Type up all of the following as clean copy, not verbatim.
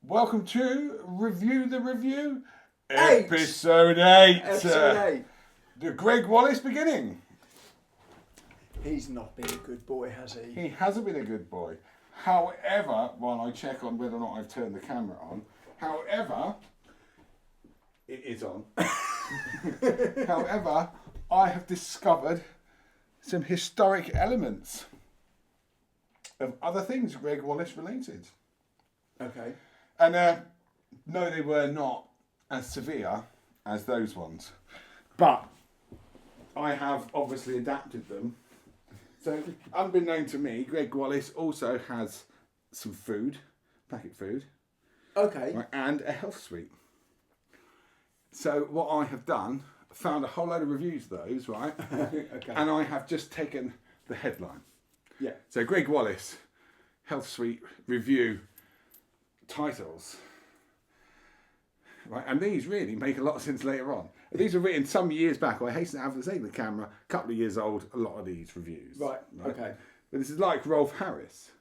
Welcome to Review the Review, Eight. Episode 8. Episode 8. The Greg Wallace beginning. He's not been a good boy, has he? He hasn't been a good boy. However, while I check on whether or not I've turned the camera on, however, it is on. However, I have discovered some historic elements of other things Greg Wallace related. Okay. And no, they were not as severe as those ones. But I have obviously adapted them. So, unbeknown to me, Greg Wallace also has some food, packet food, Okay. right, and a health suite. So, what I have done, found a whole load of reviews of those, right? Okay. And I have just taken the headline. Yeah. So, Greg Wallace, health suite review titles. Right, and these really make a lot of sense later on. These were written some years back. I hasten to have to say the camera, a couple of years old, a lot of these reviews. Right. Okay. But this is like Rolf Harris.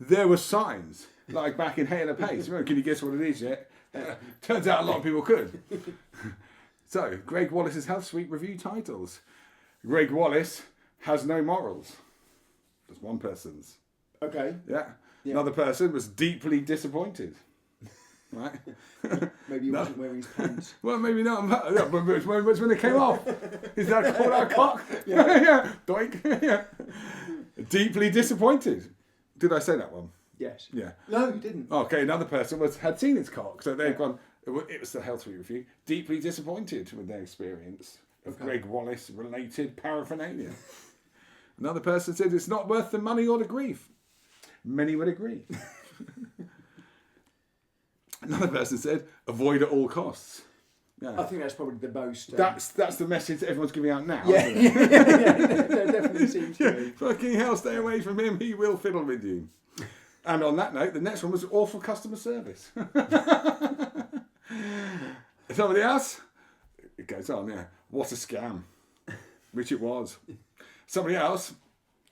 There were signs, like back in Hay and a Pace. Well, can you guess what it is yet? Turns out a lot of people could. So, Greg Wallace's Health Suite review titles. Greg Wallace has no morals. That's one person's. Okay. Yeah. Yeah. Another person was deeply disappointed. Right? Maybe he wasn't wearing his pants. Well, maybe not. Yeah, but it's when it came off. Is that called our cock? Yeah. Yeah. Doink. Yeah. Deeply disappointed. Did I say that one? Yes. Yeah. No, you didn't. Okay, another person had seen his cock. So they've gone, it was the health review, deeply disappointed with their experience of Okay. Greg Wallace related paraphernalia. Another person said it's not worth the money or the grief. Many would agree. Another person said, avoid at all costs. Yeah. I think that's probably the most. That's the message that everyone's giving out now. Yeah, Isn't it? There definitely seems to be. Fucking hell, stay away from him. He will fiddle with you. And on that note, the next one was awful customer service. Somebody else? It goes on, yeah. What a scam. Which it was. Somebody else,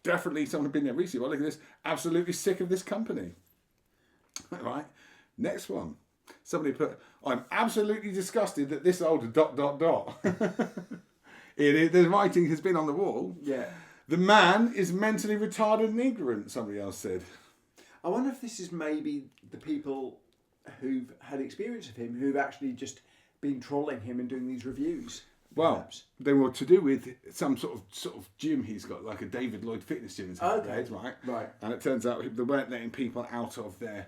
definitely someone who'd been there recently. Well, look at this. Absolutely sick of this company. Right. Next one. Somebody put, I'm absolutely disgusted that this old ... The writing has been on the wall. Yeah. The man is mentally retarded and ignorant, somebody else said. I wonder if this is maybe the people who've had experience of him who've actually just been trolling him and doing these reviews. Well, perhaps. they were to do with some sort of gym he's got, like a David Lloyd fitness gym. Okay. Right? Right. And it turns out they weren't letting people out of their...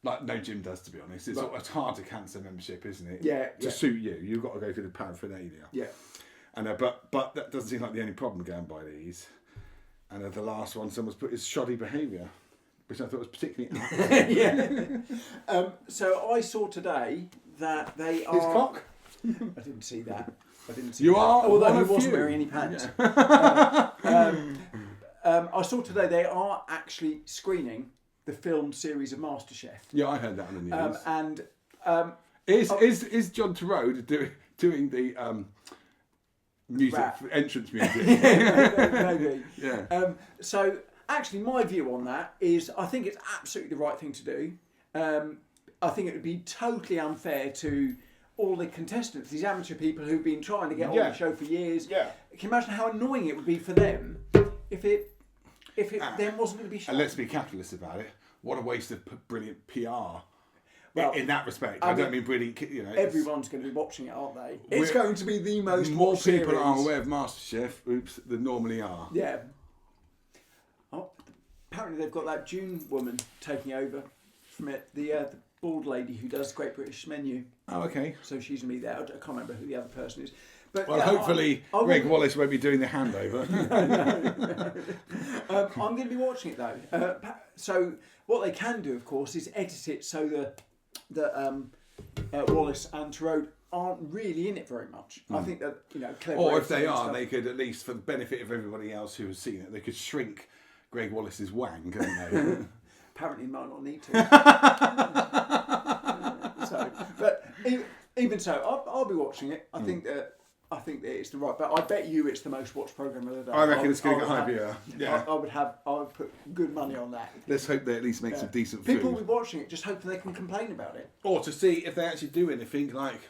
Like no gym does, to be honest. It's, Right. it's hard to cancel membership, isn't it? Yeah, To yeah. suit you, you've got to go through the paraphernalia. Yeah. And but that doesn't seem like the only problem going by these. And the last one, someone's put is shoddy behaviour, which I thought was particularly apt. Yeah. So I saw today that they are. His cock. I didn't see that. I didn't see. You that. are Although one he of wasn't few. wearing any pants. I saw today they are actually screening the film series of MasterChef. Yeah, I heard that on the news. Is John Turode doing the music Rap. entrance music? Maybe. Yeah. So actually, my view on that is I think it's absolutely the right thing to do. I think it would be totally unfair to all the contestants, these amateur people who've been trying to get on Yeah. the show for years. Yeah. Can you imagine how annoying it would be for them if it then wasn't going to be shown? And let's be capitalist about it. What a waste of brilliant PR. Well, in that respect, I I don't mean, mean brilliant. You know, Everyone's going to be watching it, aren't they? It's We're- going to be the most more watched people series. are aware of MasterChef, oops, than normally are. Yeah. Oh, apparently they've got that June woman taking over from it. The bald lady who does Great British Menu. Oh, okay. So she's going to be there. I can't remember who the other person is. But Well, yeah, hopefully I Greg will- Wallace won't be doing the handover. I'm going to be watching it though. So what they can do, of course, is edit it so that Wallace and Turode aren't really in it very much. I think that clever. Or if they editing and are, stuff. they could at least, for the benefit of everybody else who has seen it, they could shrink Greg Wallace's wang, couldn't they? Apparently might not need to. But even so, I'll be watching it. I think that I think that it's the right. But I bet you it's the most watched program of the day. I reckon it's going to get high have- viewer. Yeah. I would put good money on that. Let's hope they at least make Yeah. some decent People food. will be watching it, just hoping they can complain about it. Or to see if they actually do anything like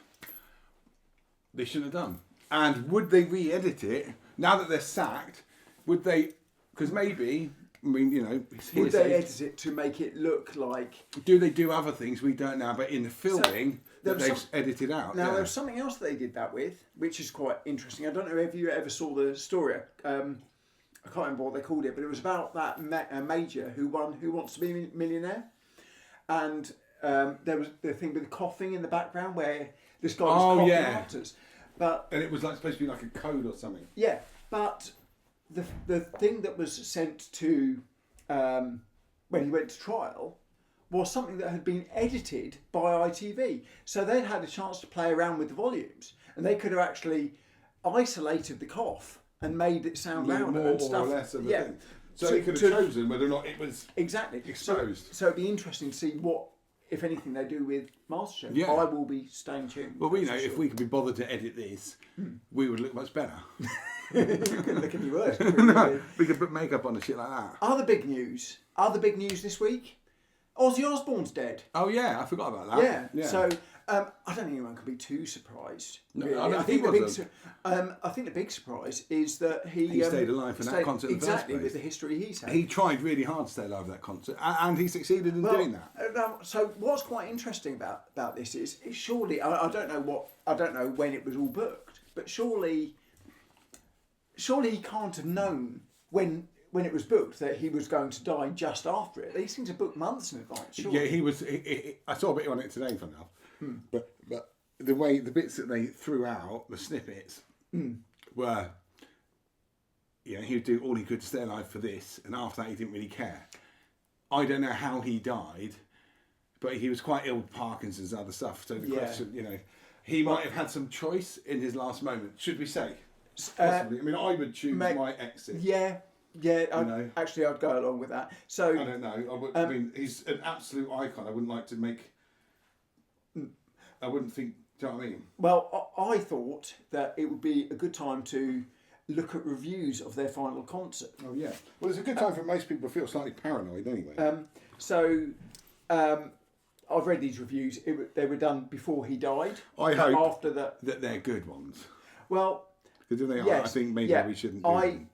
they shouldn't have done. And would they re-edit it now that they're sacked? Would they? Because maybe, I mean, you know, it's Would they hearsay. edit it to make it look like? Do they do other things we don't know, but in the filming there that was they've some- edited out? Now yeah. there's something else they did that with, which is quite interesting. I don't know if you ever saw the story. I can't remember what they called it, but it was about that major who won Who Wants to Be a Millionaire, and there was the thing with the coughing in the background where this guy was coughing afterwards. But And it was like supposed to be like a code or something. yeah, but the thing that was sent to when he went to trial was something that had been edited by ITV. So they'd had a chance to play around with the volumes, and they could have actually isolated the cough and made it sound louder More and stuff. or less of the yeah. thing. So they could have chosen whether or not it was exactly exposed. So it'd be interesting to see what, if anything, they do with MasterChef. Yeah. I will be staying tuned. Well, we know that's for if sure. we could be bothered to edit this, we would look much better. You can look any worse. No, we could put makeup on and shit like that. Other big news this week. Ozzy Osbourne's dead. Oh yeah, I forgot about that. Yeah. So I don't think anyone can be too surprised. No, really. I don't think think the he big, I think the big surprise is that he stayed alive for that concert in the first exactly place. with the history he's had. He tried really hard to stay alive at that concert, and he succeeded in doing that. So what's quite interesting about this is surely I don't know when it was all booked, but surely he can't have known when it was booked that he was going to die just after it. They seem to book months in advance. Surely. Yeah, he was. I saw a bit on it today, for now. But the bits that they threw out, the snippets, were. Yeah, he would do all he could to stay alive for this, and after that, he didn't really care. I don't know how he died, but he was quite ill with Parkinson's and other stuff. So the question, you know, he might have had some choice in his last moment. Should we say? Possibly. I mean, I would choose my exit. Yeah. Actually, I'd go along with that. So I don't know. I mean, he's an absolute icon. I wouldn't like to make. I wouldn't think. Do you know what I mean? Well, I thought that it would be a good time to look at reviews of their final concert. Oh yeah. Well, it's a good time for most people to feel slightly paranoid, anyway. I've read these reviews. They were done before he died. I but hope after that. that they're good ones. Well, Because if they are, yes, I think maybe yeah, we shouldn't do them.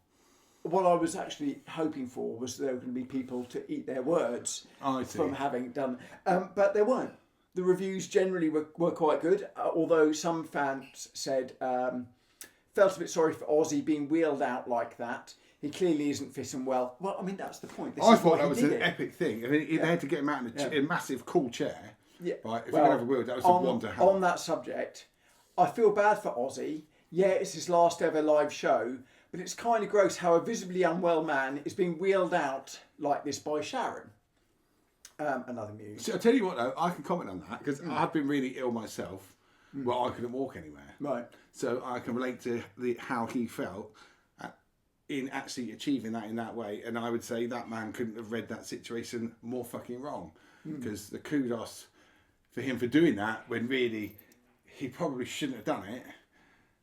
What I was actually hoping for was there were going to be people to eat their words I see. from having done, but there weren't. The reviews generally were quite good, although some fans said felt a bit sorry for Ozzy being wheeled out like that. He clearly isn't fit and well. Well, I mean that's the point. This I is thought why that he was did an it. epic thing. I mean, they had to get him out in a massive cool chair. Yeah. Right. If you're going to have a wheel, that was a one to have. On that subject, I feel bad for Ozzy. Yeah, it's his last ever live show, but it's kind of gross how a visibly unwell man is being wheeled out like this by Sharon. Another muse. So I'll tell you what, though, I can comment on that because I've been really ill myself, where I couldn't walk anywhere. Right. So I can relate to how he felt in actually achieving that in that way. And I would say that man couldn't have read that situation more fucking wrong. Because the kudos for him for doing that when really he probably shouldn't have done it.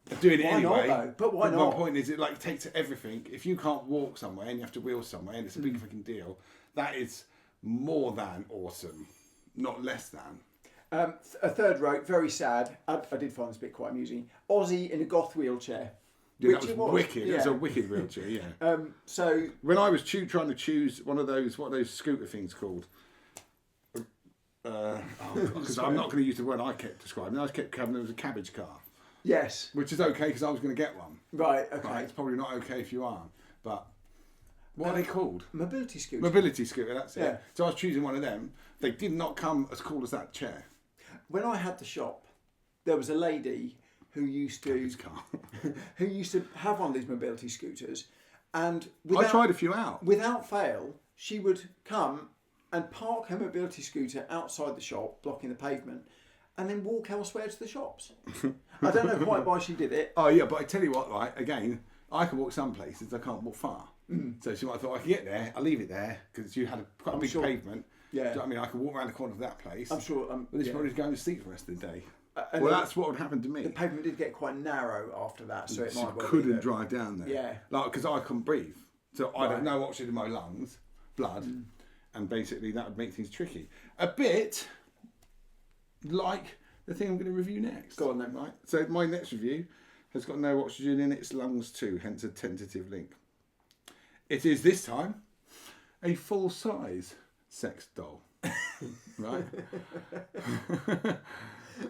But doing it Why anyway. not, though? But why My not? point is, it like takes everything. If you can't walk somewhere and you have to wheel somewhere and it's a big fucking deal, that is more than awesome, not less than. A third row, very sad. I did find this bit quite amusing. Ozzy in a goth wheelchair. Yeah, which that it was wicked. Yeah. It was a wicked wheelchair, yeah. So When I was trying to choose one of those, what are those scooter things called? Because I'm not going to use the word I kept describing. I kept having it was a cabbage car, yes, which is okay because I was going to get one. right, okay. Right, it's probably not okay if you aren't. But what are they called? Mobility scooter. Mobility scooter. That's it. Yeah. So I was choosing one of them. They did not come as cool as that chair. When I had the shop, there was a lady who used to His car. who used to have one of these mobility scooters, and I tried a few out. without fail, she would come and park her mobility scooter outside the shop, blocking the pavement, and then walk elsewhere to the shops. I don't know quite why she did it. Oh yeah, but I tell you what, right? Again, I can walk some places. I can't walk far. So she might have thought I can get there. I'll leave it there because you had quite a big sure. pavement. Yeah. Do you know what I mean? I can walk around the corner of that place. I'm sure. But this probably going to sleep for the rest of the day. And Well, that's what would happen to me. the pavement did get quite narrow after that, so it So might well couldn't be that- drive down there. Yeah. Like, because I couldn't breathe. So I'd have Right. no oxygen in my lungs, blood, and basically that would make things tricky. A bit like the thing I'm going to review next. Go on then. Right. So my next review has got no oxygen in its lungs too, hence a tentative link. It is this time a full-size sex doll. Right?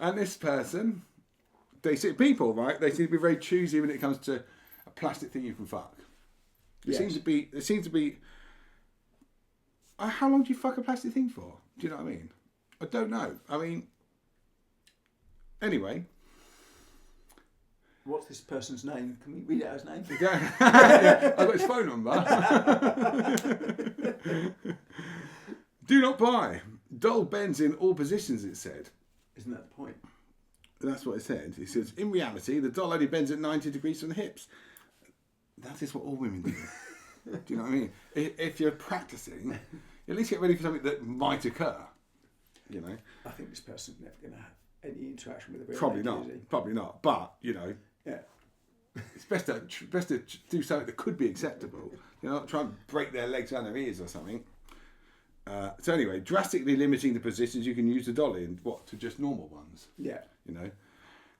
And this person, people, right? They seem to be very choosy when it comes to a plastic thing you can fuck. It seems to be. How long do you fuck a plastic thing for? Do you know what I mean? I don't know. I mean, anyway. What's this person's name? Can we read out his name? Yeah, I've got his phone number. Do not buy. Doll bends in all positions, it said. Isn't that the point? That's what it said. It says, in reality, the doll only bends at 90 degrees from the hips. That is what all women do. Do you know what I mean? If you're practicing, at least get ready for something that might occur. You know? I think this person's never going to have any interaction with a real Probably lady, not. is he? Probably not. But, you know, Yeah. it's best to do something that could be acceptable. You know, not try and break their legs down their ears or something. So anyway, drastically limiting the positions you can use the doll in, to just normal ones. Yeah. You know,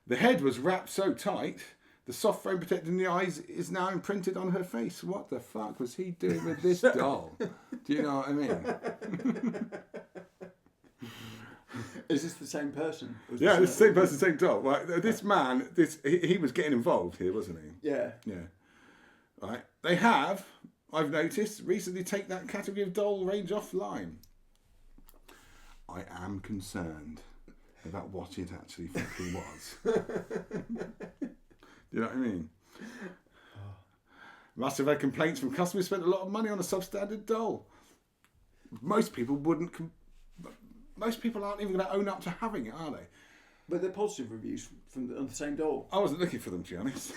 the head was wrapped so tight, the soft frame protecting the eyes is now imprinted on her face. What the fuck was he doing with this doll? Do you know what I mean? Is this the same person? Or is Yeah, this it's the same person, same doll. Right, this man, he was getting involved here, wasn't he? Yeah. Yeah. Right. They have, I've noticed, recently take that category of doll range offline. I am concerned about what it actually fucking was. You know what I mean? Must have had complaints from customers who spent a lot of money on a substandard doll. Most people wouldn't. Most people aren't even going to own up to having it, are they? But they're positive reviews on the same doll. I wasn't looking for them, to be honest.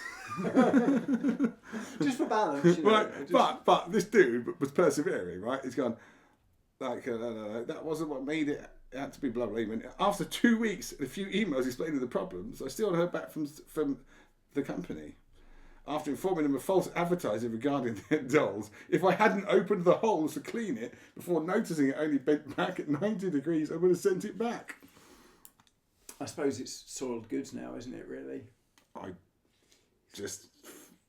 Just for balance, you know. Right, but this dude was persevering, right? He's gone, like, no, that wasn't what made it. It had to be blah, blah, blah. After 2 weeks and a few emails explaining the problems, I still heard back from the company. After informing them of false advertising regarding their dolls, if I hadn't opened the holes to clean it before noticing it only bent back at 90 degrees, I would have sent it back. I suppose it's soiled goods now, isn't it, really? I just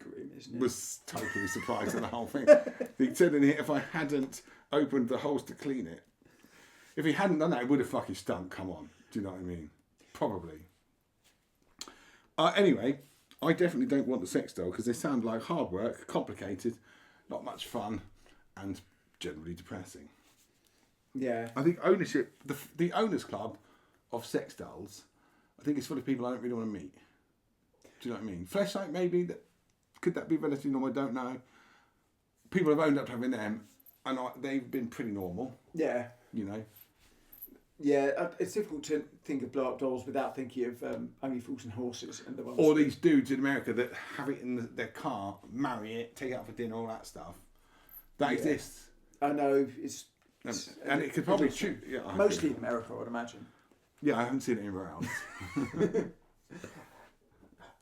Grim, isn't it? was totally surprised at the whole thing. He said in here, if I hadn't opened the holes to clean it, if he hadn't done that, it would have fucking stunk. Come on. Do you know what I mean? Probably. Anyway, I definitely don't want the sex doll because they sound like hard work, complicated, not much fun, and generally depressing. Yeah. I think ownership, the owners club of sex dolls, I think it's full of people I don't really want to meet. Do you know what I mean? Fleshlight, maybe. Could that be relatively normal? I don't know. People have owned up to having them, and they've been pretty normal. Yeah. You know. Yeah, it's difficult to think of blow-up dolls without thinking of Only Fools and Horses and the ones. Or these dudes in America that have it in their car, marry it, take it out for dinner, all that stuff. That exists. I know it's And it could probably shoot. Yeah, mostly in America, I would imagine. Yeah, I haven't seen it anywhere else.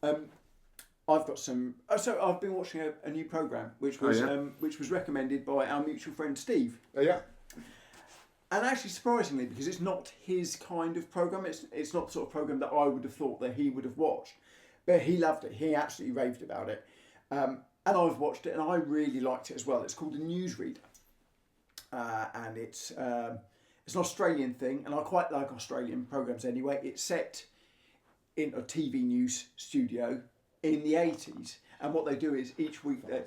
I've got some. So I've been watching a new program which was yeah? which was recommended by our mutual friend Steve. Yeah. And actually, surprisingly, because it's not his kind of program, it's not the sort of program that I would have thought that he would have watched. But he loved it. He absolutely raved about it. And I've watched it, and I really liked it as well. It's called The Newsreader, and it's an Australian thing, and I quite like Australian programs anyway. It's set in a TV news studio in the 80s, and what they do is each week they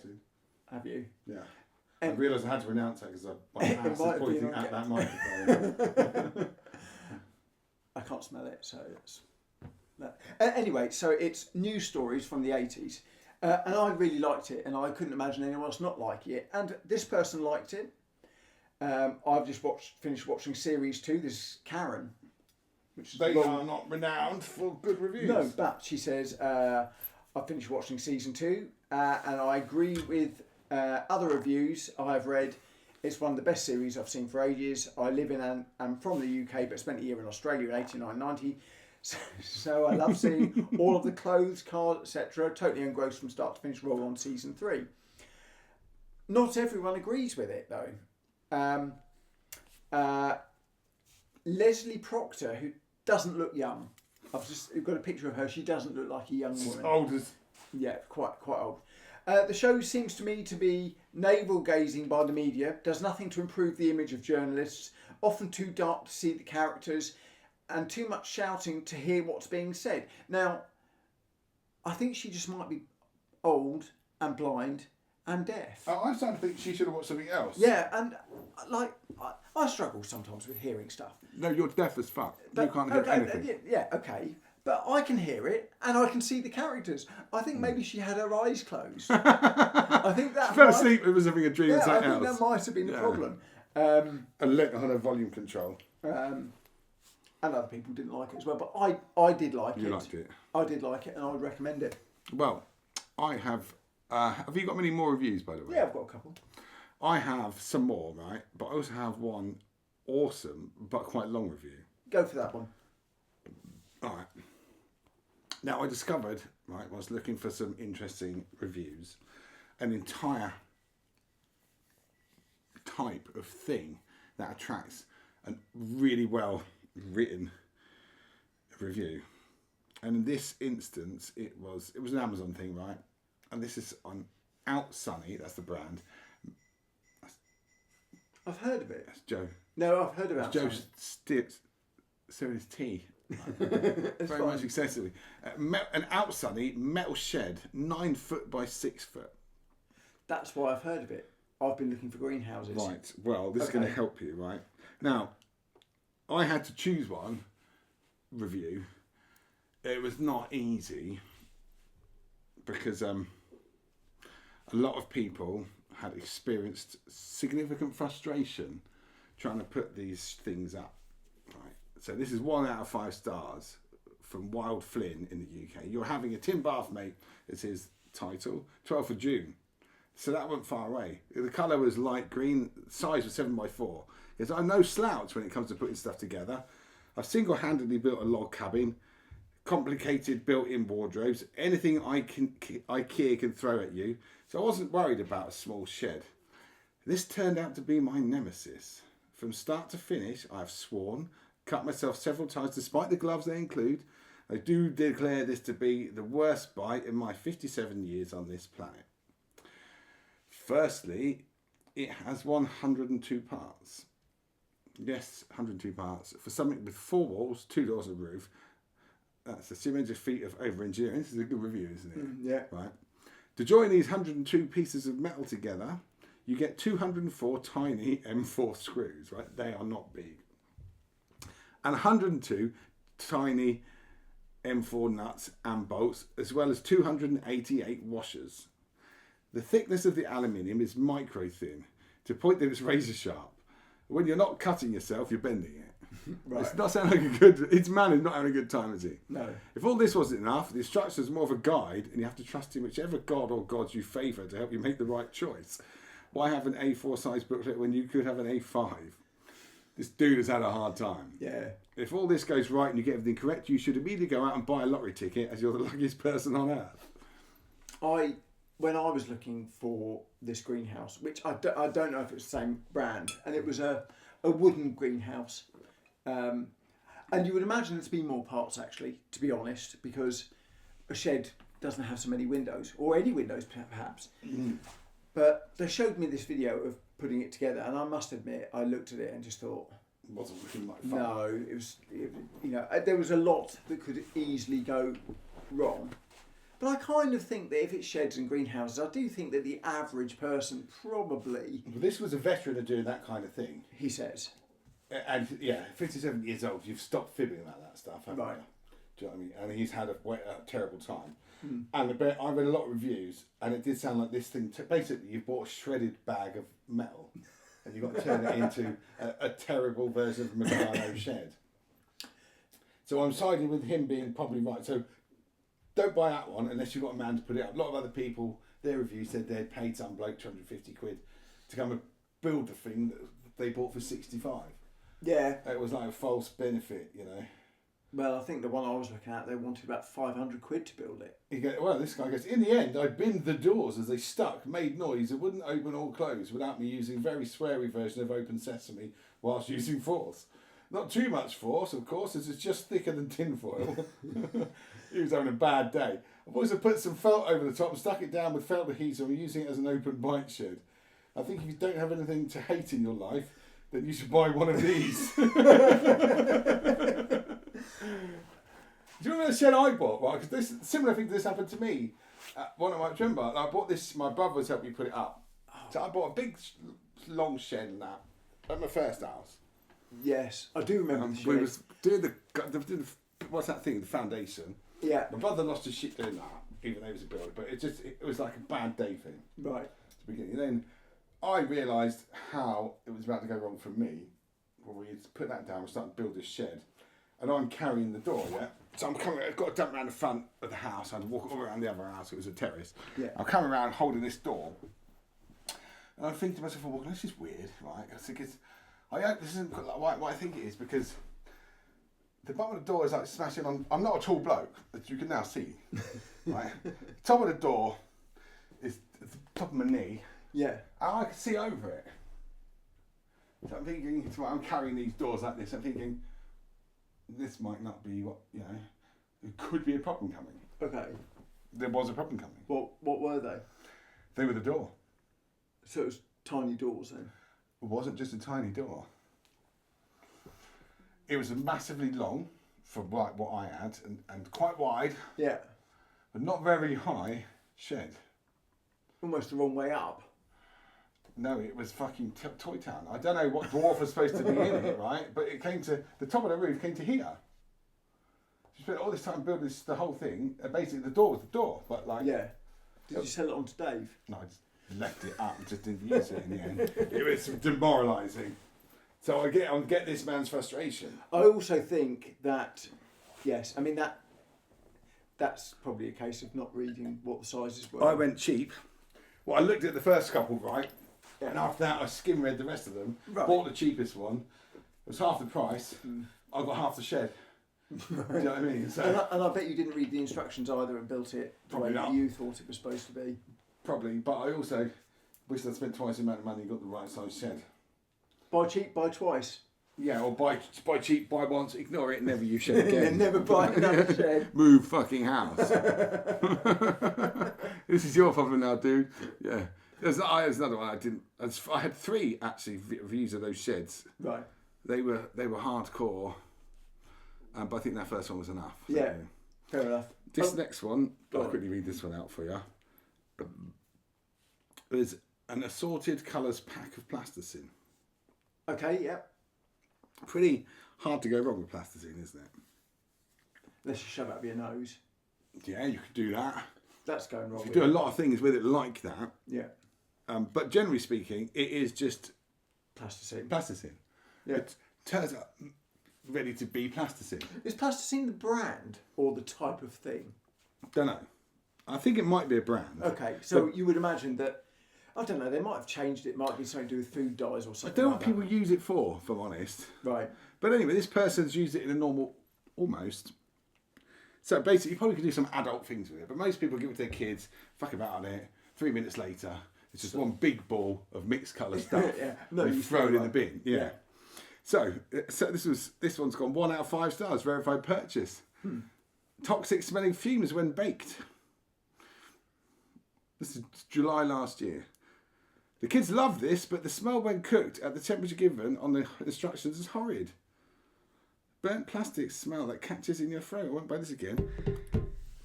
have you. Yeah. I realised I had to announce that because my house is might have pointing been on at that microphone. I can't smell it, so it's... No. Anyway, so it's news stories from the 80s, and I really liked it, and I couldn't imagine anyone else not liking it, and this person liked it. I've just finished watching series 2, this is Karen. Which is They are not renowned for good reviews. No, but she says, I finished watching season 2, and I agree with other reviews I've read. It's one of the best series I've seen for ages. I live in and am from the UK, but spent a year in Australia in 89-90. So I love seeing all of the clothes, cars, etc. Totally engrossed from start to finish. Roll on season 3. Not everyone agrees with it though. Leslie Proctor, who doesn't look young. I've got a picture of her. She doesn't look like a young woman. Old as... Yeah, quite old. The show seems to me to be navel-gazing by the media, does nothing to improve the image of journalists, often too dark to see the characters, and too much shouting to hear what's being said. Now, I think she just might be old and blind and deaf. I'm starting to think she should have watched something else. Yeah, and like I struggle sometimes with hearing stuff. No, you're deaf as fuck. You can't hear Okay, anything. yeah, okay. But I can hear it and I can see the characters. I think maybe she had her eyes closed. I think that She fell asleep. It was having a dream of I something think else. that might have been the problem. And let on her volume control. And other people didn't like it as well. But I did like it. You liked it. I did like it and I would recommend it. Well, I have... have you got many more reviews, by the way? Yeah, I've got a couple. I have some more, right? But I also have one awesome but quite long review. Go for that one. All right. Now, I discovered, right, I was looking for some interesting reviews, an entire type of thing that attracts a really well written review. And in this instance, it was an Amazon thing, right? And this is on Out Sunny, that's the brand. I've heard of it. That's Joe. No, I've heard about Joe it. stirring his tea. Very much excessively. An Out Sunny metal shed, 9 foot by 6 foot. That's why I've heard of it. I've been looking for greenhouses. Right. Well, this is going to help you, right? Now, I had to choose one review. It was not easy because a lot of people had experienced significant frustration trying to put these things up. Right. So this is 1 out of 5 stars from Wild Flynn in the UK. You're having a Tim Bath, mate. It's his title. 12th of June. So that went far away. The colour was light green. Size was 7x4. Because I'm no slouch when it comes to putting stuff together. I've single-handedly built a log cabin, complicated built-in wardrobes, anything IKEA can throw at you. So I wasn't worried about a small shed. This turned out to be my nemesis. From start to finish, I've sworn, cut myself several times despite the gloves they include. I do declare this to be the worst buy in my 57 years on this planet. Firstly, it has 102 parts. Yes, 102 parts. For something with 4 walls, 2 doors and roof, that's a 700 feet of over-engineering. This is a good review, isn't it? Yeah. Right. To join these 102 pieces of metal together, you get 204 tiny M4 screws, right? They are not big. And 102 tiny M4 nuts and bolts, as well as 288 washers. The thickness of the aluminium is micro thin, to the point that it's razor sharp. When you're not cutting yourself, you're bending it. Right. It's not sounding like a good... It's man is not having a good time, is he? No. If all this wasn't enough, the instructor is more of a guide, and you have to trust in whichever god or gods you favour to help you make the right choice. Why have an A4 size booklet when you could have an A5? This dude has had a hard time. Yeah. If all this goes right and you get everything correct, you should immediately go out and buy a lottery ticket, as you're the luckiest person on earth. When I was looking for this greenhouse, which I don't know if it's the same brand, and it was a wooden greenhouse. And you would imagine there'd be more parts, actually, to be honest, because a shed doesn't have so many windows, or any windows perhaps. Mm. But they showed me this video of putting it together, and I must admit, I looked at it and just thought, It wasn't looking like fun. no, there was a lot that could easily go wrong. But I kind of think that if it's sheds and greenhouses, I do think that the average person probably... Well, this was a veteran of doing that kind of thing. He says. And yeah, 57 years old, you've stopped fibbing about that stuff, haven't Right. you? Do you know what I mean? And he's had a terrible time. Mm. And I read a lot of reviews, and it did sound like this thing... basically, you bought a shredded bag of metal, and you've got to turn it into a terrible version of Meccano shed. So I'm siding with him being probably right. So don't buy that one unless you've got a man to put it up. A lot of other people, their reviews said they'd paid some bloke 250 quid to come and build the thing that they bought for 65. Yeah. It was like a false benefit, you know. Well, I think the one I was looking at, they wanted about 500 quid to build it. This guy goes, in the end, I binned the doors as they stuck, made noise, and wouldn't open or close without me using a very sweary version of Open Sesame whilst using force. Not too much force, of course, as it's just thicker than tinfoil. He was having a bad day. I've also put some felt over the top and stuck it down with felt adhesive and using it as an open bite shed. I think if you don't have anything to hate in your life, then you should buy one of these. Do you remember the shed I bought? Right, because this similar thing to this happened to me. One of my remember, I bought this. My brother's helped me put it up. So I bought a big, long shed and that at my first house. Yes, I do remember the shed. We was doing the what's that thing? The foundation. Yeah. My brother lost his shit doing that, even though he was a builder. But it was like a bad day for him. Right. At the beginning. And then I realised how it was about to go wrong for me. When we put that down, we started to build this shed, and I'm carrying the door. Yeah. So I've got to dump around the front of the house. I had to walk all around the other house. It was a terrace. Yeah. I'm coming around holding this door. And I'm thinking to myself, well, this is weird, right? I think I hope this isn't like what I think it is, because the bottom of the door is like smashing on. I'm not a tall bloke, as you can now see. Right? The top of the door is at the top of my knee. Yeah. And I can see over it. So I'm thinking, I'm carrying these doors like this. I'm thinking, this might not be what, it could be a problem coming. Okay. There was a problem coming. What were they? They were the door. So it was tiny doors then? It wasn't just a tiny door. It was massively long for like what I had and quite wide, Yeah. but not very high shed. Almost the wrong way up. No, it was fucking Toy Town. I don't know what dwarf was supposed to be in it, right? But it came to, the top of the roof came to here. She spent all this time building the whole thing, and basically the door was the door, but like... Yeah. Did you sell it on to Dave? No, I just left it up and just didn't use it in the end. It was demoralising. So I get this man's frustration. I also think that, yes, I mean that's probably a case of not reading what the sizes were. I went cheap. Well, I looked at the first couple, right? Yeah. And after that, I skim read the rest of them. Right. Bought the cheapest one. It was half the price. I got half the shed. Do you know what I mean? So, and I bet you didn't read the instructions either and built it the way that you thought it was supposed to be. Probably, but I also wish I'd spent twice the amount of money and got the right size shed. Buy cheap, buy twice. Yeah, or buy cheap, buy once, ignore it, and never use shed again. And never buy another shed. Move fucking house. This is your problem now, dude. Yeah. There's another one I didn't. I had 3 actually reviews of those sheds. Right. They were hardcore, but I think that first one was enough. So, Yeah. Fair enough. This next one, I'll quickly read this one out for you. There's an assorted colours pack of plasticine. Okay, yeah. Pretty hard to go wrong with plasticine, isn't it? Unless you shove it up your nose. Yeah, you could do that. That's going wrong. You do a lot of things with it like that. Yeah. But generally speaking, it is just Plasticine. plasticine. Yeah. It turns out ready to be plasticine. Is plasticine the brand or the type of thing? Don't know. I think it might be a brand. Okay, so you would imagine that, I don't know, they might have changed it. It might be something to do with food dyes or I something. don't know like what people use it for, if I'm honest. Right. But anyway, this person's used it in a normal, almost. So basically, you probably could do some adult things with it, but most people give it to their kids, fuck about on it. 3 minutes later, it's just one big ball of mixed colour stuff. Yeah. No, and you throw it in feel the bin. Yeah. Yeah. So this one's gone 1 out of 5 stars, verified purchase. Toxic smelling fumes when baked. This is July last year. The kids love this, but the smell when cooked at the temperature given on the instructions is horrid. Burnt plastic smell that catches in your throat. I won't buy this again.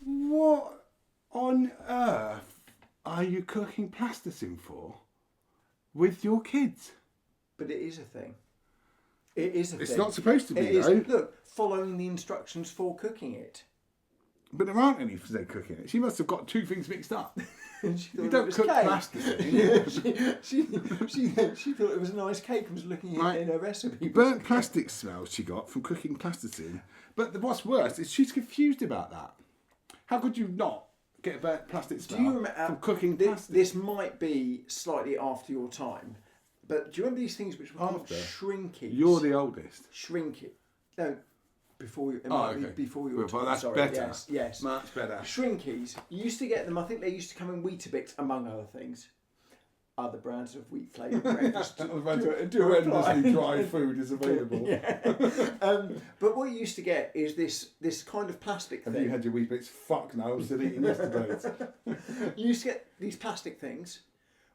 What on earth are you cooking plasticine for with your kids? But it is a thing. It is a thing. It's not supposed to be, It is. though. Look, following the instructions for cooking it. But there aren't any for cooking it. She must have got 2 things mixed up. And she thought You it don't was cook cake. plasticine. Yeah, she thought it was a nice cake and was looking Right. in her recipe. Burnt plastic smell she got from cooking plasticine. But what's worse is she's confused about that. How could you not get a burnt plastic smell Do you remember from cooking this, plastic? this might be slightly after your time, but do you remember these things which were called After? shrinkage? You're the oldest. Shrink it. No, before it Oh, might okay. be before your Well, time. that's Sorry. better. Yes. Much better. Shrinkies. You used to get them. I think they used to come in Weetabix, among other things. Other brands of wheat flavoured breakfast. Horrendously dry food is available. Yeah. But what you used to get is this kind of plastic Have thing. you had your Weetabix? Fuck no, I was still eating yesterday. You used to get these plastic things,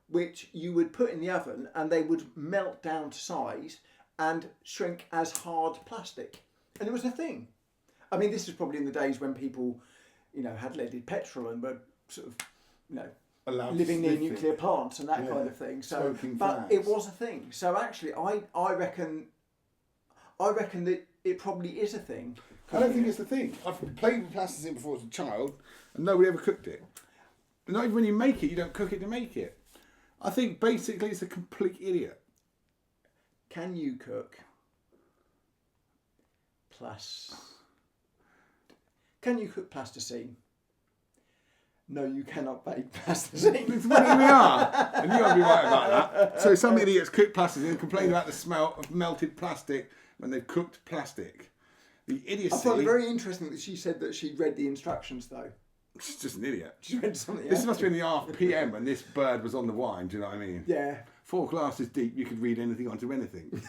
which you would put in the oven, and they would melt down to size and shrink as hard plastic, and it was a thing. I mean, this is probably in the days when people, had leaded petrol and were sort of, Allowed living to near sniff nuclear it. plants and that Yeah. kind of thing. So, Smoking but fags. it was a thing. So actually, I reckon that it probably is a thing. I don't think it's the thing. I've played with plasticine before as a child, and nobody ever cooked it. Not even when you make it, you don't cook it to make it. I think basically it's a complete idiot. Can you cook Can you cook plasticine? No, you cannot bake plasticine. Well, here we are, and you got to be right about that. So some idiots cook plasticine and complain about the smell of melted plastic when they've cooked plastic. The idiocy. I find it very interesting that she said that she'd read the instructions, though. She's just an idiot. She read something This else. must have been the half PM when this bird was on the wine. Do you know what I mean? Yeah. 4 glasses deep, you could read anything onto anything.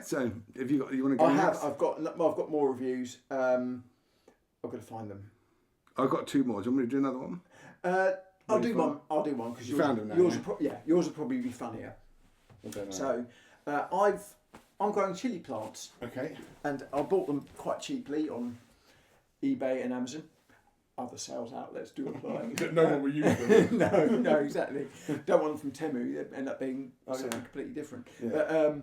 So, have you got? You want to go? I have. next? I've got more reviews. I've got to find them. I've got 2 more. Do you want me to do another one? I'll Really do fun. one. I'll do one because You found them now, yours yeah? yours will probably be funnier. I don't know. So, I'm growing chili plants, Okay. and I bought them quite cheaply on eBay and Amazon. Other sales outlets do apply. No one will use them. no, exactly. Don't want them from Temu. They end up being something yeah. completely different. Yeah.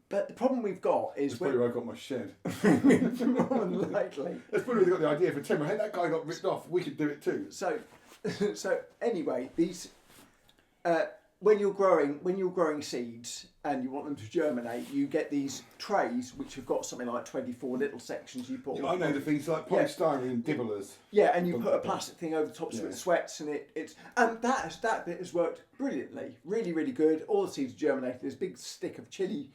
But the problem we've got is That's probably where I got my shed. more than likely. That's probably where they got the idea for Tim. Hey, that guy got ripped off. We could do it too. So anyway, these when you're growing seeds and you want them to germinate, you get these trays which have got something like 24 little sections you put. I know the things like polystyrene dibblers. Yeah, and you put a plastic thing over the top so Yeah. it sweats, and that bit has worked brilliantly, really, really good. All the seeds germinated. There's a big stick of chili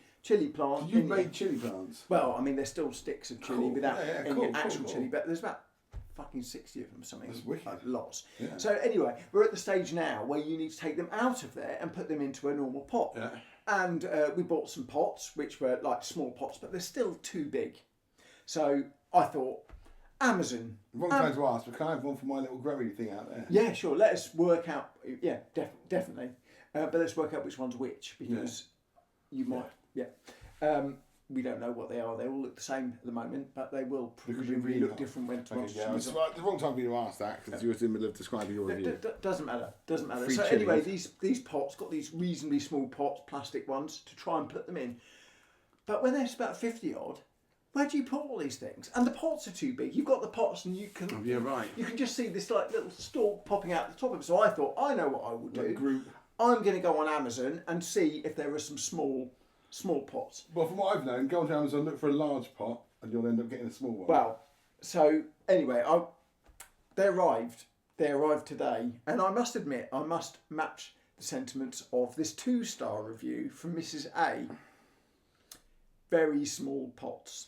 plant. You've in made there. chili plants. Well, I mean, there's still sticks of chili Cool. without Yeah, any cool, actual cool. chili, but there's about fucking 60 of them, something. That's wicked. Lots. Yeah. So anyway, we're at the stage now where you need to take them out of there and put them into a normal pot. Yeah. And we bought some pots, which were like small pots, but they're still too big. So I thought, Amazon. Wrong time to ask, but can I have one for my little growing thing out there? Yeah, sure. Let us work out. Yeah, definitely. But let's work out which one's which, because you might. Yeah. We don't know what they are. They all look the same at the moment, but they will presumably really look hard. different when Okay, once yeah, it's the wrong time for you to ask that because you were in the middle of describing your review. Doesn't matter. Free So chilies. anyway, these pots got these reasonably small pots, plastic ones, to try and put them in. But when there's about 50 odd, where do you put all these things? And the pots are too big. You've got the pots, and you can Yeah, right. you can just see this like little stalk popping out the top of it. So I thought, I know what I will do. Like group. I'm going to go on Amazon and see if there are some small pots. Well, from what I've known, go on to Amazon, look for a large pot, and you'll end up getting a small one. Well, so anyway, they arrived today, and I must admit, I must match the sentiments of this 2-star review from Mrs. A. Very small pots.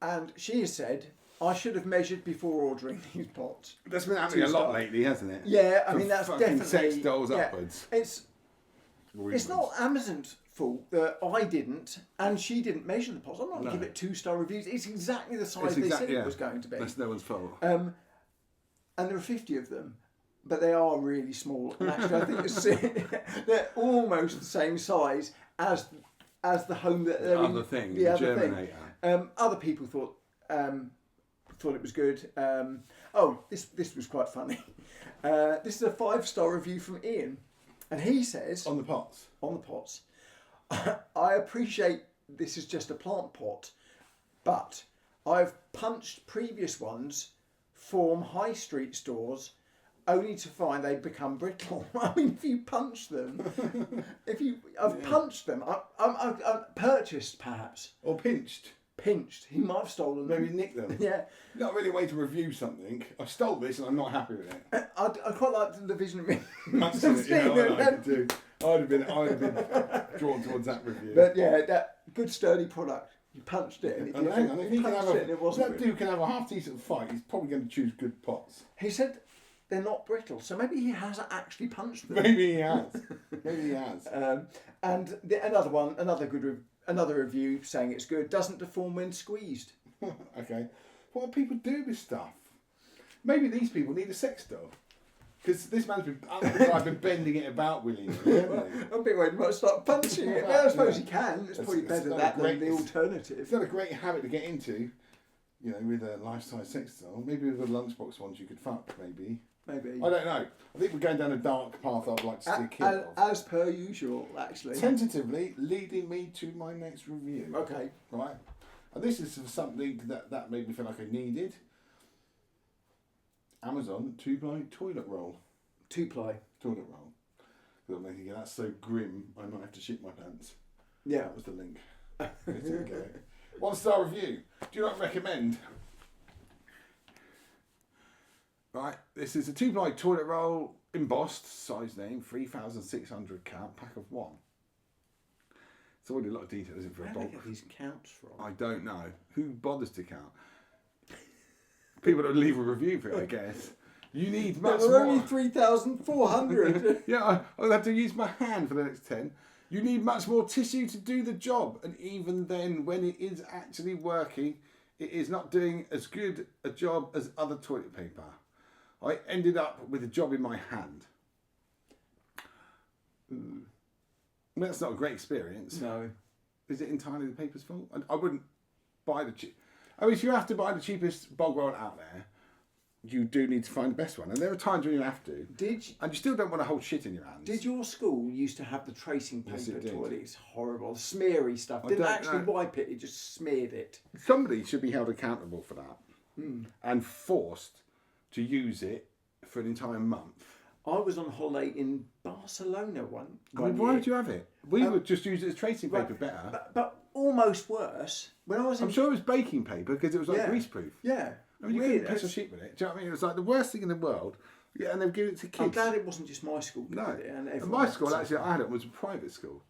And she has said, I should have measured before ordering these pots. That's been happening a lot 2-star. lately, hasn't it? Yeah, I From mean, that's fucking definitely... sex dolls yeah, upwards. It's not Amazon's fault that I didn't and she didn't measure the pots. I'm not going to No. give it 2-star reviews. It's exactly the size It's they said exactly, it was going to be. That's no one's fault. And there are 50 of them, but they are really small. And actually, I think they're almost the same size as the home that they're in. Other thing, The the other germinator. thing. Other people thought it was good. This was quite funny. This is a 5-star review from Ian, and he says On the pots. on the pots, I appreciate this is just a plant pot, but I've punched previous ones from high street stores only to find they become brittle. I mean, if you punch them, I've punched them, I've purchased perhaps, Or pinched. pinched, he might have stolen them. Maybe nicked them. Yeah, Not really a way to review something. I stole this and I'm not happy with it. I quite like the visionary. That's it, yeah, I could do. I'd have been drawn towards that review. But yeah, good sturdy product. You punched it, and And I think if he can have and it wasn't. that dude can have a half decent fight, he's probably going to choose good pots. He said they're not brittle, so maybe he hasn't actually punched them. Maybe he has. Maybe he has. And another review saying it's good. Doesn't deform when squeezed. Okay. What do people do with stuff? Maybe these people need a sex doll. Because this man's been, I've been bending it about willy-nilly, haven't he? I'm a bit worried he might start punching it. But I suppose he can. It's probably It's better not that a great- than the alternative. It's not a great habit to get into, you know, with a life-size sex doll. Maybe with the lunchbox ones you could fuck, maybe. Maybe. I don't know. I think we're going down a dark path I'd like to see a kid of. As per usual, actually. Tentatively leading me to my next review. Okay. Right? And this is something that made me feel like I needed. Amazon 2-ply toilet roll. 2-ply. Toilet roll. Because I'm thinking that's so grim, I might have to shit my pants. Yeah. That was the link. There you go. 1-star review. Do you not recommend? Right, this is a 2-ply toilet roll, embossed, size name, 3,600 count, pack of 1. It's already a lot of detail, isn't it, for a Where do they bulk? get these counts from? I don't know. Who bothers to count? People that leave a review for it, I guess. You need much There were more. only 3,400. Yeah, I'll have to use my hand for the next 10. You need much more tissue to do the job. And even then, when it is actually working, it is not doing as good a job as other toilet paper. I ended up with a job in my hand. That's not a great experience. No. Is it entirely the paper's fault? I wouldn't buy the cheap. I mean, if you have to buy the cheapest bog roll out there, you do need to find the best one. And there are times when you have to. And you still don't want to hold shit in your hands. Did your school used to have the tracing paper Yes, it did. toilet? It's horrible. Smeary stuff. I Didn't don't actually know. wipe it, it just smeared it. Somebody should be held accountable for that and forced to use it for an entire month. I was on holiday in Barcelona one I mean, why year. would you have it? We would just use it as tracing paper Right, better. But almost worse. When I was in... I'm sure it was baking paper because it was like Yeah. greaseproof. Yeah. I mean, you Weird. couldn't piss a shit with it. Do you know what I mean? It was like the worst thing in the world. Yeah, and they've given it to kids. I'm glad it wasn't just my school. that No. did it, and And everyone my else. school, actually, I had it, was a private school.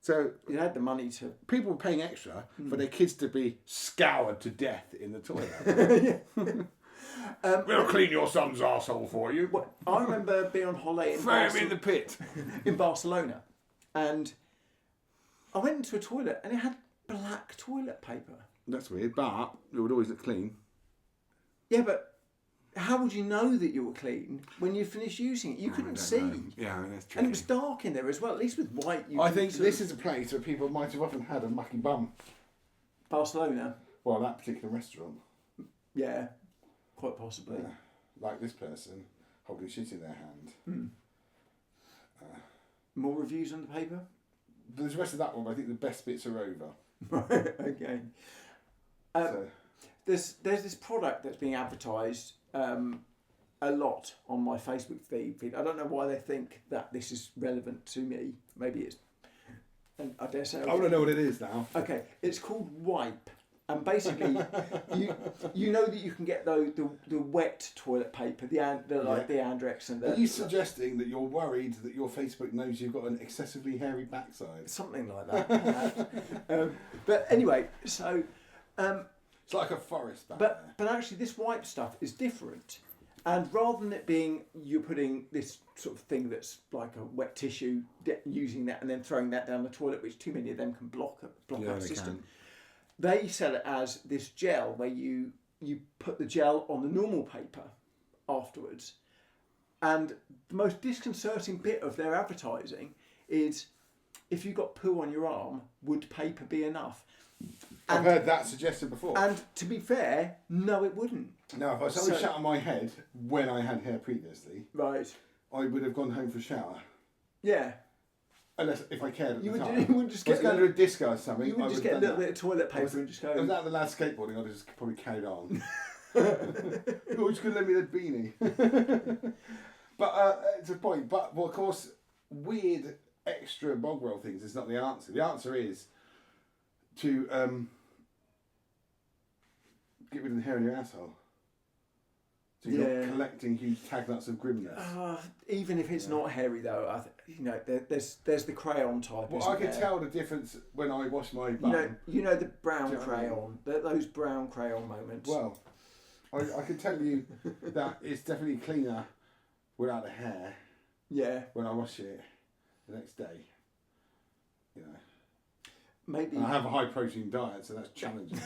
So You had the money to... people were paying extra for their kids to be scoured to death in the toilet. We'll clean your son's arsehole for you. Well, I remember being on holiday in, Throw him in the pit. in Barcelona, and I went into a toilet and it had black toilet paper. That's weird, but it would always look clean. Yeah, but how would you know that you were clean when you finished using it? You couldn't see. Yeah, I mean, that's tricky. And it was dark in there as well. At least with white, you I could think sort this of- is a place where people might have often had a mucky bum. Barcelona. Well, that particular restaurant. Yeah, quite possibly. Yeah. Like this person holding shit in their hand. More reviews on the paper. There's the rest of that one, but I think the best bits are over. Right. Okay. So, There's this product that's being advertised a lot on my Facebook feed. I don't know why they think that this is relevant to me. Maybe it's, and I dare say. I want to know what it is now. Okay, it's called Wipe, and basically, you know that you can get the wet toilet paper, the Andrex and Are the you suggesting that you're worried that your Facebook knows you've got an excessively hairy backside? something like that. But anyway, so. It's like a forest back But there. but actually, this wipe stuff is different, and rather than it being you're putting this sort of thing that's like a wet tissue, using that and then throwing that down the toilet, which too many of them can block Yeah, our they system. can. They sell it as this gel where you put the gel on the normal paper afterwards, and the most disconcerting bit of their advertising is if you got poo on your arm, would paper be enough? I've heard that suggested before. And to be fair, no, it wouldn't. Now, if I suddenly So- shat on my head when I had hair previously, Right. I would have gone home for a shower. Yeah. Unless, if I cared at You the would, time. you would just If I was get going to do a disco or something, you would I just would get a have little done bit of toilet that. paper and just If I was go. out the lad skateboarding, I'd have just probably carried on. Oh, just going to lend me that beanie. But it's a point. But, well, of course, weird extra bog roll things is not the answer. The answer is to get rid of the hair in your asshole. So you're Yeah. not collecting huge tag nuts of grimness. Even if it's not hairy though, there's the crayon type. Well, isn't I could there? tell the difference when I wash my bum. You know the brown Do you know what I mean? crayon, those brown crayon moments. Well, I can tell you that it's definitely cleaner without the hair yeah, when I wash it the next day. You know, maybe. and I have a high protein diet, so that's challenging.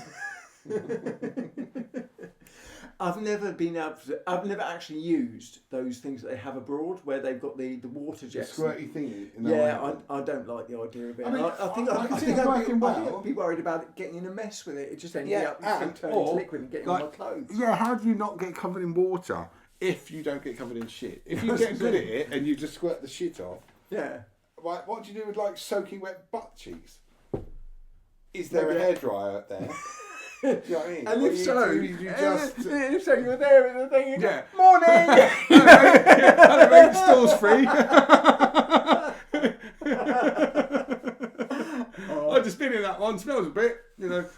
I've never actually used those things that they have abroad where they've got the water The jets. squirty thingy. In the Yeah, I don't like the idea of it. I mean, I think I can see it I'd working I'd well. be worried about it getting in a mess with it. It just ending Yeah, up and- turning into or, liquid and getting like, on my clothes. Yeah, how do you not get covered in water if you don't get covered in shit? If you get good at it and you just squirt the shit off, Yeah. right, what do you do with like soaking wet butt cheeks? Is there a Maybe- hairdryer there? Do you know what I mean? And Or if so, you just if so, you're there in the thing. And Yeah. go, morning. and make stores free. I just been in that one. Smells a bit,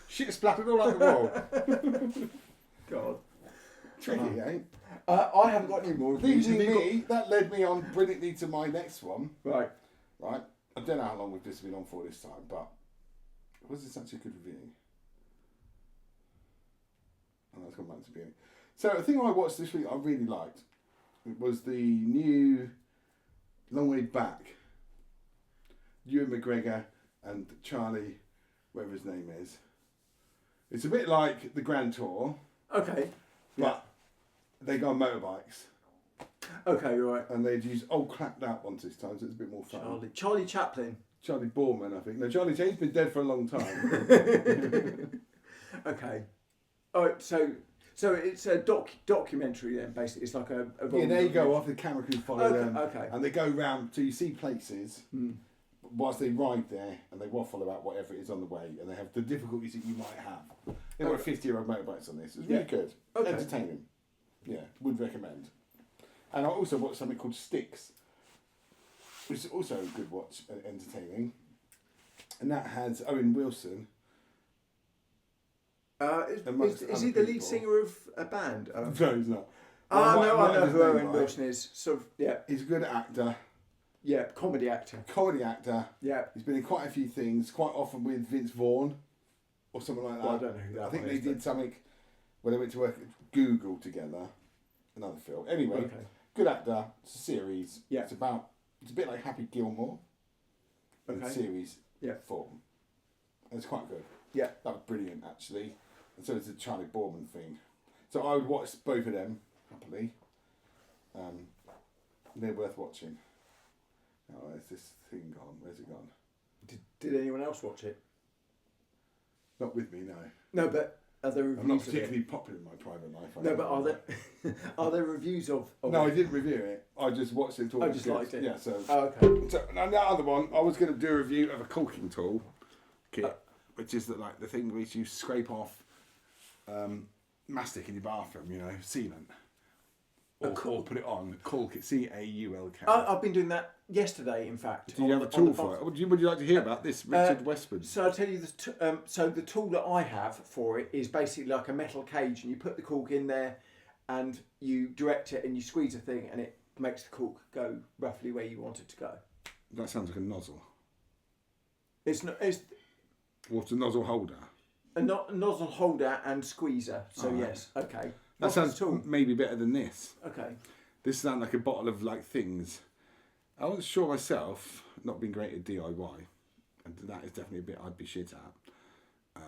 shit splattered all over the wall. God. Tricky, eh? I haven't got any more reviews. Leading Have you me, that led me on brilliantly to my next one. got- Right. Right, I don't know how long we've just been on for this time, but was this actually a good review? And let's come back to beginning. So the thing I watched this week I really liked was the new Long Way Back. Ewan McGregor and Charlie, whatever his name is. It's a bit like the Grand Tour, Okay. but they go on motorbikes Okay, right. and they'd use old clapped out ones this time, so it's a bit more fun. Charlie Chaplin. Charlie Borman, I think. No, Charlie Chaplin been dead for a long time. Okay. Oh, so it's a documentary then, basically. It's like a Yeah, there you go. Off the camera crew follow them, Okay. and they go round. So you see places whilst they ride there, and they waffle about whatever it is on the way, and they have the difficulties that you might have. There were 50-year-old motorbikes on this. It was really Yeah. good, Okay. entertaining. Yeah, would recommend. And I also watched something called Sticks, which is also a good watch, entertaining. And that has Owen Wilson. Amongst Is other he the lead people. singer of a band? No, he's not. No, I know his who name Owen right. Wilson is. Sort of, yeah, He's a good actor, comedy actor. comedy actor. Yeah. He's been in quite a few things, quite often with Vince Vaughn or something like that. Well, I don't know who that I think one they is, did but- something when they went to work at Google together. Another film. Anyway, Okay. good actor. It's a series. Yeah. It's a bit like Happy Gilmore in Okay. series Yeah. form. And it's quite good. Yeah. That was brilliant actually. And so it's the Charlie Borman thing. So I would watch both of them happily. They're worth watching. Oh, where's this thing gone? Where's it gone? Did anyone else watch it? Not with me, no. No, but are there reviews I'm not of particularly it? popular in my private life. I No, don't but are know. there are there reviews of No, I it? didn't review it. I just watched it. Thought Oh, it was just good. liked it. Yeah, so. Oh, okay. So and that other one, I was going to do a review of a caulking tool kit, which is the thing which you scrape off mastic in your bathroom, sealant, or put it on caulk it, CAULK. I've been doing that yesterday, in fact. Do you have a tool for it? Would you like to hear about this, Richard Westwood? So I'll tell you, so the tool that I have for it is basically like a metal cage, and you put the cork in there, and you direct it, and you squeeze a thing, and it makes the cork go roughly where you want it to go. That sounds like a nozzle. It's Or it's a nozzle holder. a nozzle holder and squeezer. So Alright. yes, okay. That What's the sounds tool? maybe better than this. Okay. This sounds like a bottle of things. I wasn't sure myself, not being great at DIY, and that is definitely a bit I'd be shit at.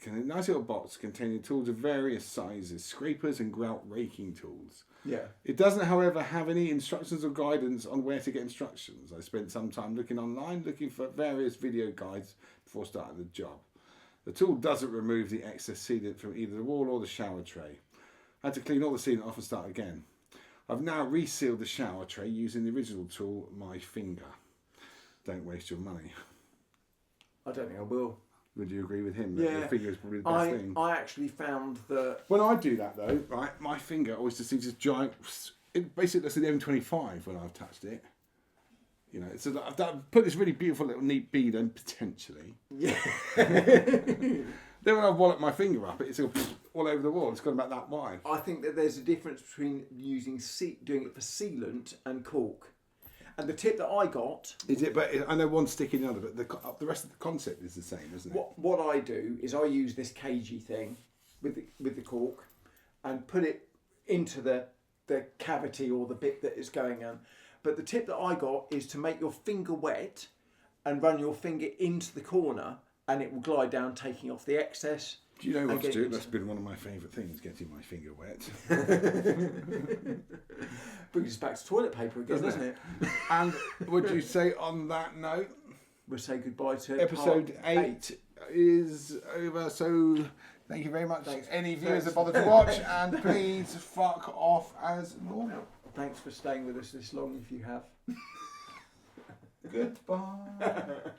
A nice little box containing tools of various sizes, scrapers and grout raking tools. Yeah. It doesn't, however, have any instructions or guidance on where to get instructions. I spent some time looking online, looking for various video guides before starting the job. The tool doesn't remove the excess sealant from either the wall or the shower tray. I had to clean all the sealant off and start again. I've now resealed the shower tray using the original tool, my finger. Don't waste your money. I don't think I will. Would you agree with him that Yeah. the finger is probably the best thing? I actually found that. When I do that though, right, my finger always just seems this giant. It basically looks like the M25 when I've touched it. So I've put this really beautiful little neat bead in potentially. Yeah. Then when I wallop my finger up, it's all over the wall. It's got about that wide. I think that there's a difference between doing it for sealant and cork. And the tip that I got, Is it? But I know one's sticking the other, but the rest of the concept is the same, isn't it? what I do is I use this cagey thing with the cork and put it into the cavity or the bit that is going on. But the tip that I got is to make your finger wet and run your finger into the corner, and it will glide down, taking off the excess. Do you know what to do? That's been one of my favourite things, getting my finger wet. Brings us back to toilet paper again, doesn't it? And would you say on that note, We'll say goodbye to episode part 8 is over. So thank you very much. Thanks. Any viewers that bothered to watch, and please fuck off as normal. Thanks for staying with us this long if you have. Goodbye.